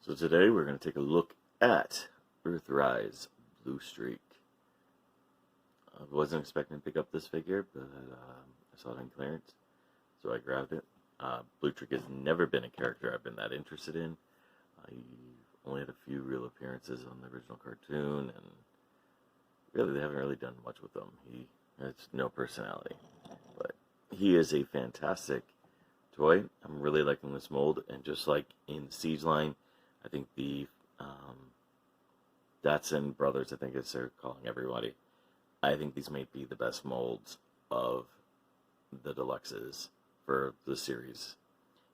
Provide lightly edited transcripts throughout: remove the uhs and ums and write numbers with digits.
So today we're going to take a look at Earthrise Bluestreak. I wasn't expecting to pick up this figure, but I saw it on clearance, so I grabbed it. Bluestreak has never been a character I've been that interested in. I only had a few real appearances on the original cartoon, and really they haven't really done much with him. He has no personality, but he is a fantastic toy. I'm really liking this mold, and just like in Siege Line, I think the Datsun brothers, I think it's they're calling everybody. I think these might be the best molds of the deluxes for the series.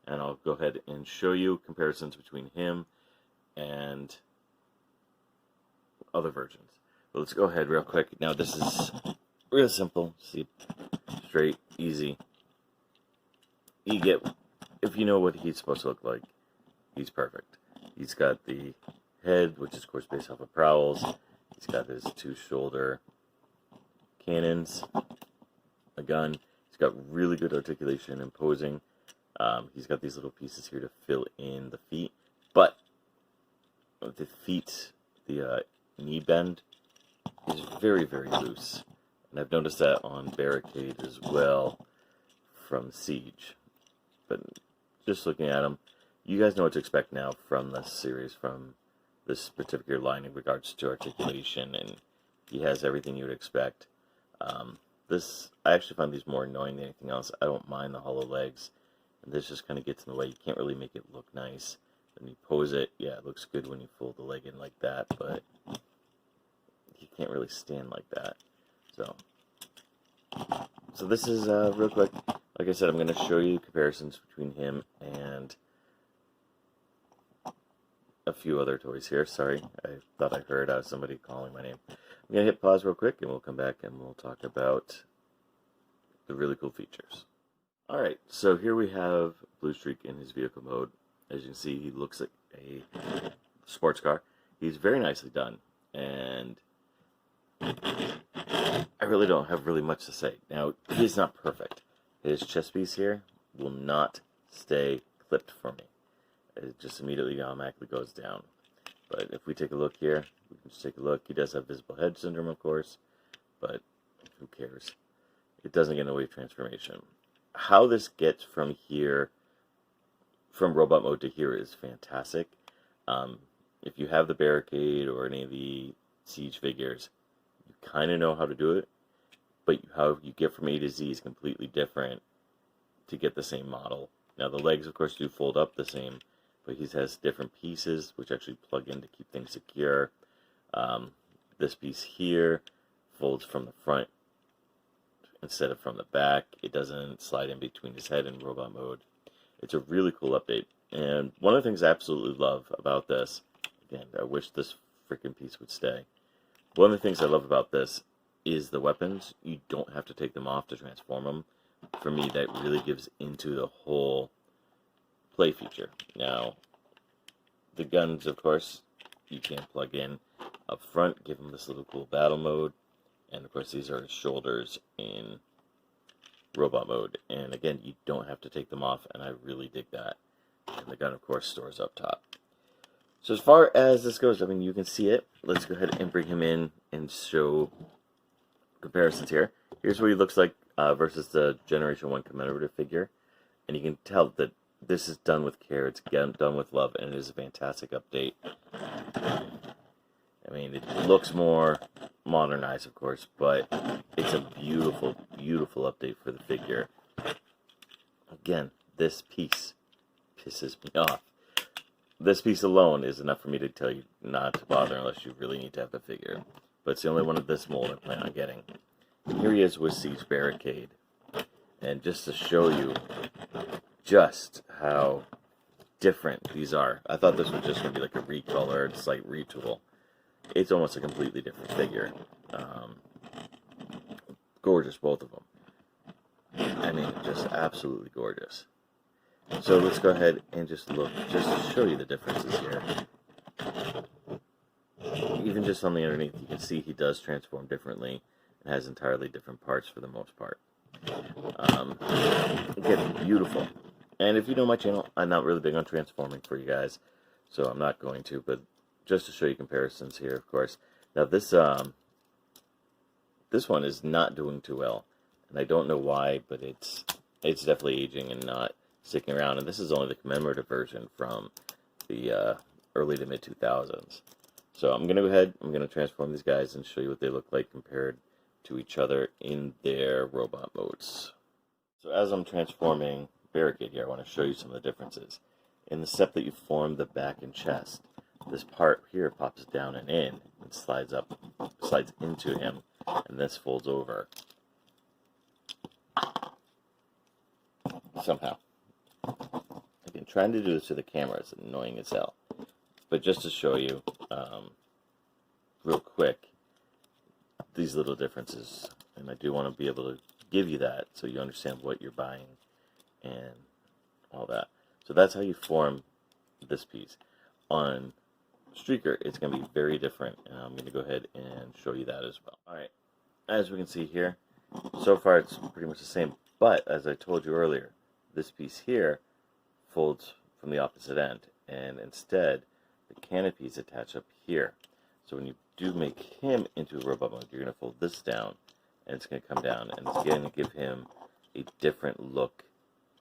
And I'll go ahead and show you comparisons between him and other versions. But let's go ahead real quick. Now this is real simple. See, straight, easy. You get, if you know what he's supposed to look like, he's perfect. He's got the head, which is of course based off of Prowl's. He's got his two shoulder cannons, a gun. He's got really good articulation and posing. He's got these little pieces here to fill in the feet, but the feet, the knee bend is very, very loose. And I've noticed that on Barricade as well from Siege. But just looking at him, you guys know what to expect now from this series, from this particular line in regards to articulation, and he has everything you would expect. I actually find these more annoying than anything else. I don't mind the hollow legs, and this just kind of gets in the way. You can't really make it look nice. When you pose it, yeah, it looks good when you fold the leg in like that, but you can't really stand like that. So this is real quick. Like I said, I'm going to show you comparisons between him and a few other toys here. Sorry, I thought I heard somebody calling my name. I'm going to hit pause real quick, and we'll come back and we'll talk about the really cool features. Alright, so here we have Bluestreak in his vehicle mode. As you can see, he looks like a sports car. He's very nicely done, and I really don't have really much to say. Now, he's not perfect. His chest piece here will not stay clipped for me. It just immediately automatically goes down. But if we take a look here, we can just take a look. He does have visible head syndrome, of course, but who cares? It doesn't get in the way of transformation. How this gets from here, from robot mode to here, is fantastic. If you have the Barricade or any of the Siege figures, you kind of know how to do it, but how you get from A to Z is completely different to get the same model. Now the legs, of course, do fold up the same, but he has different pieces which actually plug in to keep things secure. This piece here folds from the front instead of from the back. It doesn't slide in between his head and robot mode. It's a really cool update. And one of the things I absolutely love about this, again, I wish this freaking piece would stay. One of the things I love about this is the weapons. You don't have to take them off to transform them. For me, that really gives into the whole play feature. Now, the guns, of course, you can plug in up front, give them this little cool battle mode. And of course, these are his shoulders in robot mode. And again, you don't have to take them off, and I really dig that. And the gun, of course, stores up top. So as far as this goes, I mean, you can see it. Let's go ahead and bring him in and show comparisons here. Here's what he looks like versus the Generation 1 commemorative figure. And you can tell that this is done with care. It's done with love, and it is a fantastic update. I mean, it looks more modernized, of course, but it's a beautiful, beautiful update for the figure. Again, this piece pisses me off. This piece alone is enough for me to tell you not to bother unless you really need to have the figure. But it's the only one of this mold I plan on getting. Here he is with Siege Barricade. And just to show you just how different these are. I thought this was just going to be like a recolored, slight retool. It's almost a completely different figure. Gorgeous, both of them. I mean, just absolutely gorgeous. So let's go ahead and just look, just to show you the differences here. Even just on the underneath, you can see he does transform differently. It has entirely different parts for the most part. Again, beautiful. And if you know my channel, I'm not really big on transforming for you guys. so I'm not going to, but just to show you comparisons here, of course. Now this this one is not doing too well, and I don't know why, but it's definitely aging and not sticking around. And this is only the commemorative version from the early to mid 2000s. So I'm gonna go ahead. I'm gonna transform these guys and show you what they look like compared to each other in their robot modes. So as I'm transforming Barricade here, I want to show you some of the differences. In the step that you form the back and chest, this part here pops down and in and slides into him, and this folds over somehow. Again, trying to do this to the camera is annoying as hell, but just to show you real quick these little differences, and I do want to be able to give you that so you understand what you're buying and all that. So that's how you form this piece. On Streaker, it's going to be very different, and I'm going to go ahead and show you that as well. Alright, as we can see here, so far it's pretty much the same, but as I told you earlier, this piece here folds from the opposite end, and instead the canopies attach up here. So when you do make him into a robot mode, you're going to fold this down, and it's going to come down, and it's going to give him a different look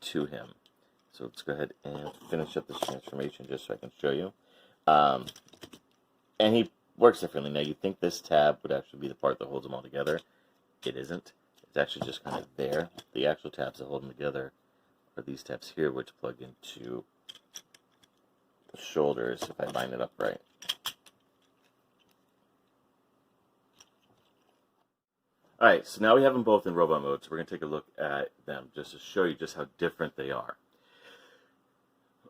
to him. So let's go ahead and finish up this transformation just so I can show you. And he works differently. Now, you'd think this tab would actually be the part that holds them all together. It isn't. It's actually just kind of there. The actual tabs that hold them together are these tabs here, which plug into the shoulders, if I line it up right. Alright, so now we have them both in robot mode, so we're going to take a look at them just to show you just how different they are.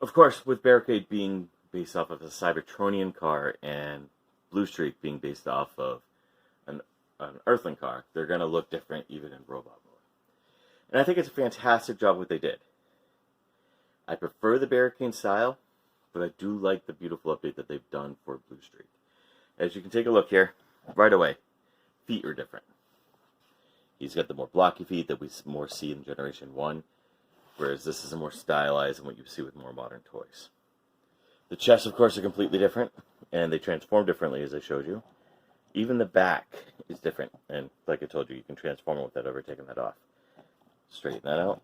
Of course, with Barricade being based off of a Cybertronian car and Bluestreak being based off of an Earthling car, they're going to look different even in robot mode. And I think it's a fantastic job what they did. I prefer the Barricade style, but I do like the beautiful update that they've done for Bluestreak. As you can take a look here, right away, feet are different. He's got the more blocky feet that we more see in Generation 1, whereas this is a more stylized than what you see with more modern toys. The chests, of course, are completely different, and they transform differently, as I showed you. Even the back is different, and like I told you, you can transform it without ever taking that off. Straighten that out.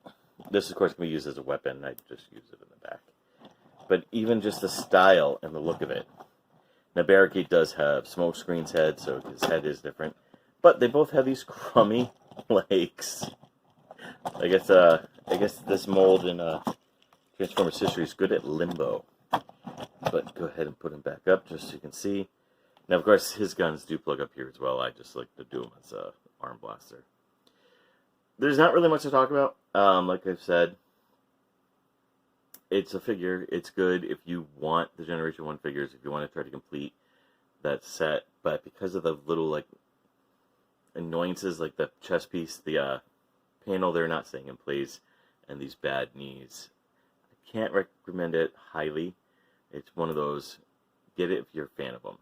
This, of course, can be used as a weapon. I just use it in the back. But even just the style and the look of it. Now, Barricade does have Smokescreen's head, so his head is different. But they both have these crummy legs. I guess this mold in Transformers history is good at limbo. But go ahead and put him back up just so you can see. Now, of course, his guns do plug up here as well. I just like to do them as a arm blaster. There's not really much to talk about. Like I've said, it's a figure. It's good if you want the Generation 1 figures, if you want to try to complete that set. But because of the little, like, annoyances, like the chest piece, the panel they're not staying in place, and these bad knees, I can't recommend it highly. It's one of those, get it if you're a fan of them.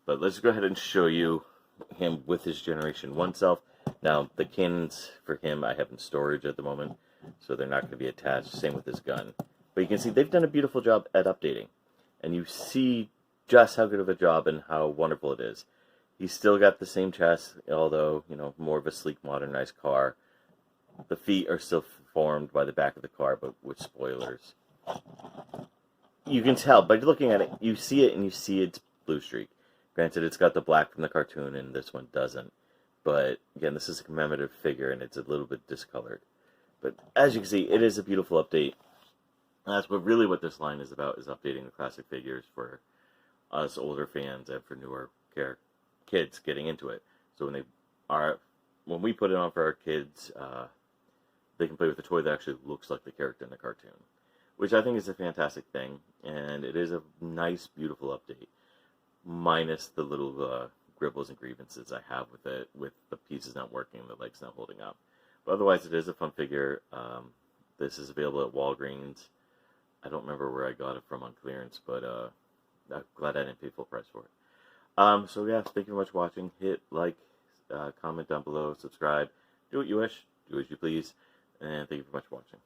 But let's go ahead and show you him with his Generation 1 self. Now, the cannons for him I have in storage at the moment, so they're not going to be attached. Same with his gun. But you can see they've done a beautiful job at updating. And you see just how good of a job and how wonderful it is. He's still got the same chest, although, you know, more of a sleek, modernized car. The feet are still formed by the back of the car, but with spoilers. You can tell, by looking at it, you see it and you see it's Bluestreak. Granted, it's got the black from the cartoon, and this one doesn't. But, again, this is a commemorative figure, and it's a little bit discolored. But, as you can see, it is a beautiful update. And that's what this line is about, is updating the classic figures for us older fans and for newer kids getting into it. So when we put it on for our kids, they can play with a toy that actually looks like the character in the cartoon, which I think is a fantastic thing, and it is a nice, beautiful update, minus the little gribbles and grievances I have with it, with the pieces not working, the legs not holding up. But otherwise, it is a fun figure. This is available at Walgreens. I don't remember where I got it from on clearance, but I'm glad I didn't pay full price for it. So yeah, thank you very much for watching. Hit like, comment down below, subscribe, do what you wish, do as you please, and thank you very much for watching.